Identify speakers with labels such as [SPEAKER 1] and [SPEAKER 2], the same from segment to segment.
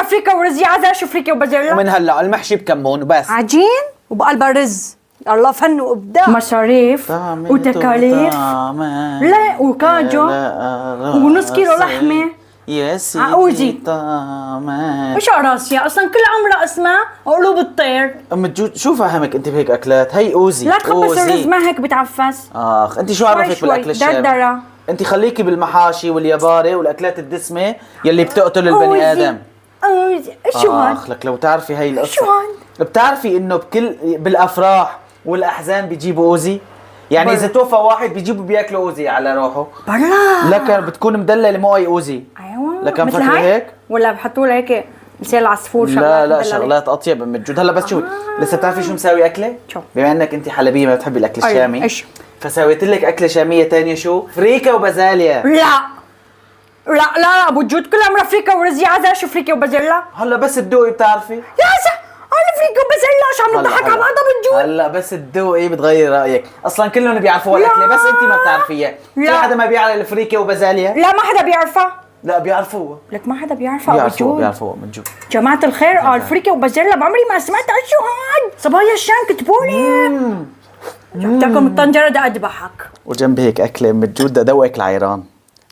[SPEAKER 1] عمرها فريكة ورز يا عزة. شو فريكة وبازيلا؟
[SPEAKER 2] ومن هلا المحشي بكمون وبس.
[SPEAKER 1] عجين وبقلبها رز. الله فن وابداع. مصاريف وتكاليف. لا وكاجو ونص كيلو لحمه
[SPEAKER 2] يا سيدي.
[SPEAKER 1] عقوزي.
[SPEAKER 2] طعمة.
[SPEAKER 1] وش راسيا اصلا كل عمرها اسمها قلوب الطير.
[SPEAKER 2] ام جود شو فهمك انت بهيك اكلات؟ هي اوزي.
[SPEAKER 1] لا تخبص الرز ما هيك بتعفس.
[SPEAKER 2] انت شو عرفك بالاكل الشامي؟
[SPEAKER 1] دردره.
[SPEAKER 2] انت خليكي بالمحاشي واليباري والاكلات الدسمه يلي بتقتل البني ادم.
[SPEAKER 1] شو هاد؟
[SPEAKER 2] لك لو تعرفي هي القصه.
[SPEAKER 1] شو هاد؟
[SPEAKER 2] بتعرفي انه بالافراح والاحزان بيجيبوا اوزي؟ يعني اذا توفى واحد بيجيبوا بياكلوا اوزي على روحه.
[SPEAKER 1] برا
[SPEAKER 2] لكن بتكون مدلله مو اي اوزي.
[SPEAKER 1] ايوه
[SPEAKER 2] لكن فكري هيك
[SPEAKER 1] ولا بحطوا لها هيك لسان العصفور
[SPEAKER 2] شغلات؟ لا شغلات اطيب ام جود. هلا بس شو لسه بتعرفي شو مساوي اكله؟
[SPEAKER 1] شو؟
[SPEAKER 2] بما انك انت حلبيه ما بتحبي الاكل الشامي.
[SPEAKER 1] ايش؟
[SPEAKER 2] فسويت لك اكله شاميه ثانيه. شو؟ فريكه وبازاليا.
[SPEAKER 1] لا ابو جود كل عمرها فريكة ورز يا عزة. شو فريكة وبازيلا؟
[SPEAKER 2] هلا بس تدوقي بتعرفي.
[SPEAKER 1] يا عزة انا فريكة وبازيلا. شو عم نضحك على بعضها ابو جود؟
[SPEAKER 2] هلا بس تدوقي بتغير رايك. اصلا كلهم بيعرفوا الاكله بس انت ما بتعرفيها. في حدا ما بيعرف الفريكه وبازاليا؟
[SPEAKER 1] لا ما حدا بيعرفها.
[SPEAKER 2] لا بيعرفوها.
[SPEAKER 1] لك ما حدا بيعرفها ابو جود.
[SPEAKER 2] بيعرفوها من جد.
[SPEAKER 1] جماعة الخير الفريكة وبازيلا بعمري ما سمعتها. شو هاد؟ صبايا الشام كتبوا لي. جبتكم الطنجرة دا اذبحك.
[SPEAKER 2] وجنب هيك اكله ام جود بدي ادوقك العيران.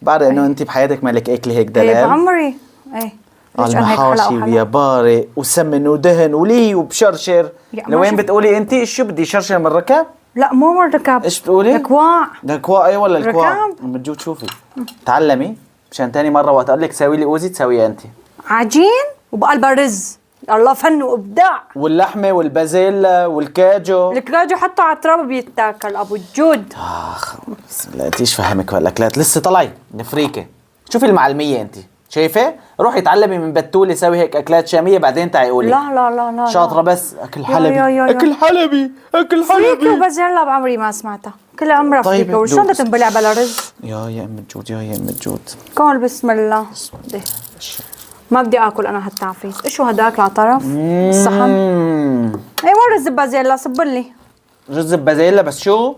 [SPEAKER 2] بعرف انه انت بحياتك مالك اكله هيك دلال.
[SPEAKER 1] ايه بعمري. ايه
[SPEAKER 2] المحاشي وياباري وسمن ودهن ولي وبشرشر. لوين بتقولي انت؟ شو بدي شرشر من الركب؟
[SPEAKER 1] لا مو من الركب.
[SPEAKER 2] ايش بتقولي؟
[SPEAKER 1] الكواع.
[SPEAKER 2] الكواع. اي والله الكواع.
[SPEAKER 1] ركب.
[SPEAKER 2] ام جود شوفي تعلمي مشان ثاني مره وقت اقول لك سوي لي اوزي تسويها انت.
[SPEAKER 1] عجين وبقلبها رز. الله فن وابداع.
[SPEAKER 2] واللحمه والبازيلا والكاجو.
[SPEAKER 1] الكاجو حطه على التراب بيتاكل ابو الجود.
[SPEAKER 2] لا انت ايش فهمك بهالاكلات؟ لسه طلعي نفريكه. شوفي المعلميه انت شايفه؟ روحي اتعلمي من بتولي سوي هيك اكلات شاميه بعدين تعي قولي.
[SPEAKER 1] لا
[SPEAKER 2] شاطره بس اكل حلبي.
[SPEAKER 1] يا
[SPEAKER 2] اكل حلبي. اكل حلبي.
[SPEAKER 1] فريكة وبازيلا بعمري ما سمعتها. كل عمرها
[SPEAKER 2] طيب
[SPEAKER 1] فريكة وشلون بدها تنبلع بلا رز؟
[SPEAKER 2] يا ام جود يا ام جود.
[SPEAKER 1] قول بسم الله. ما بدي اكل انا هالتعفيس. شو هداك على طرف الصحن؟ اي وين رز بازيلا؟ صب لي
[SPEAKER 2] رز بازيلا بس شو؟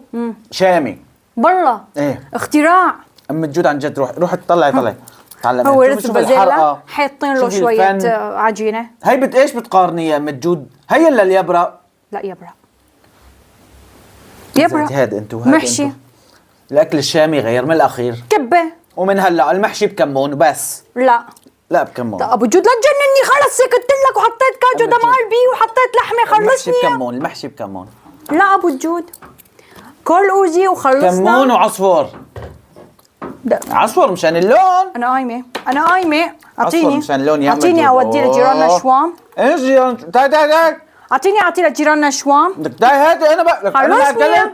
[SPEAKER 2] شامي.
[SPEAKER 1] بالله
[SPEAKER 2] ايه
[SPEAKER 1] اختراع.
[SPEAKER 2] ام جود عن جد. روحي طلعي تعلمي.
[SPEAKER 1] هو رز بازيلا حاطين له شويه عجينه.
[SPEAKER 2] هي ايش بتقارني يا ام جود؟ هي الا اليبرق.
[SPEAKER 1] لا يبرق
[SPEAKER 2] هاد انتو
[SPEAKER 1] محشي.
[SPEAKER 2] الاكل الشامي غير من الاخير.
[SPEAKER 1] كبه.
[SPEAKER 2] ومن هلا المحشي بكمون وبس. لا بكمون.
[SPEAKER 1] ابو جود لا تجنني. خلص سكت لك وحطيت كاجو دم قلبي وحطيت لحمه. خلصني.
[SPEAKER 2] المحشي بكمون.
[SPEAKER 1] لا ابو جود كل اوزي وخلصنا.
[SPEAKER 2] كمون وعصفور. عصفور مشان اللون.
[SPEAKER 1] انا قايمه. اعطيني
[SPEAKER 2] مشان اللون يا
[SPEAKER 1] اعطيني اودي لجيراننا شوام.
[SPEAKER 2] ايش جيران؟ تعال
[SPEAKER 1] اعطيني لجيراننا شوام.
[SPEAKER 2] بدك تعال هاتي انا بقى.
[SPEAKER 1] خلصني.